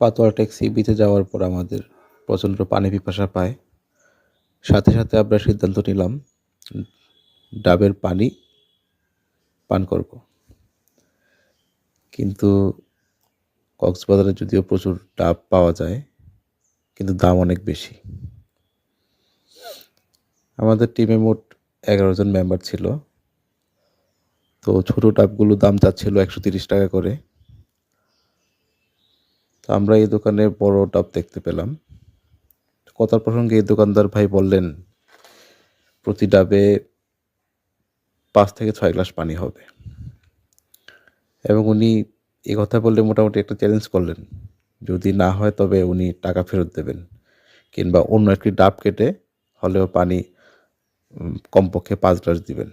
পাতোয়া take C বিচে যাওয়ার পর আমাদের প্রচণ্ড পানি পিপাসা পায়। সাথে সাথে আমরা সিদ্ধান্ত নিলাম ডাবের পানি পান করব। কিন্তু কক্সবাজারে যদিও প্রচুর ডাব পাওয়া যায়, কিন্তু দাম অনেক বেশি। আমাদের টিমে মোট 11 জন মেম্বার ছিল। তো ছোট ডাবগুলোর দাম চাচ্ছিল 130 টাকা করে। তো আমরা এই দোকানে বড় ডাব দেখতে পেলাম। কথার প্রসঙ্গে এই দোকানদার ভাই বললেন প্রতি ডাবে 5 থেকে 6 গ্লাস পানি হবে, এবং উনি এই কথা বললে মোটামুটি একটা চ্যালেঞ্জ করলেন, যদি না হয় তবে উনি টাকা ফেরত দেবেন, কিংবা অন্য একটি ডাব কেটে হলেও পানি কমপক্ষে 5 গ্লাস দিবেন।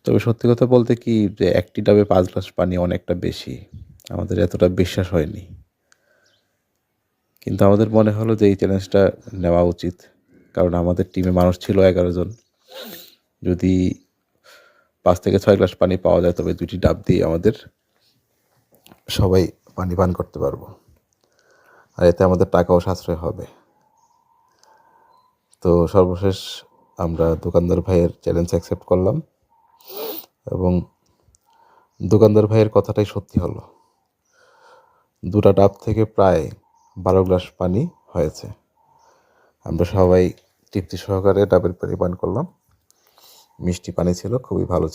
তবে সত্যি কথা বলতে কি, যে একটি ডাবে 5 গ্লাস পানি অনেকটা বেশি, আমাদের এতটা বিশ্বাস হয়নি। কিন্তু আমাদের মনে হলো যে এই চ্যালেঞ্জটা নেওয়া উচিত, কারণ আমাদের টিমে মানুষ ছিল 11 জন। যদি 5 থেকে 6 গ্লাস পানি পাওয়া যায় তবে 2টি ডাব দিয়ে আমাদের সবাই পানি পান করতে পারবো, আর এতে আমাদের টাকাও সাশ্রয় হবে। তো সর্বশেষ আমরা দোকানদার ভাইয়ের চ্যালেঞ্জ অ্যাকসেপ্ট করলাম, এবং দোকানদার ভাইয়ের কথাটাই সত্যি হলো। 2টা ডাব থেকে প্রায় 12 গ্লাস পানি হয়েছে। আমরা সবাই তৃপ্তি সহকারে ডাবের পানি পান করলাম। মিষ্টি পানি ছিল, খুবই ভালো ছিল।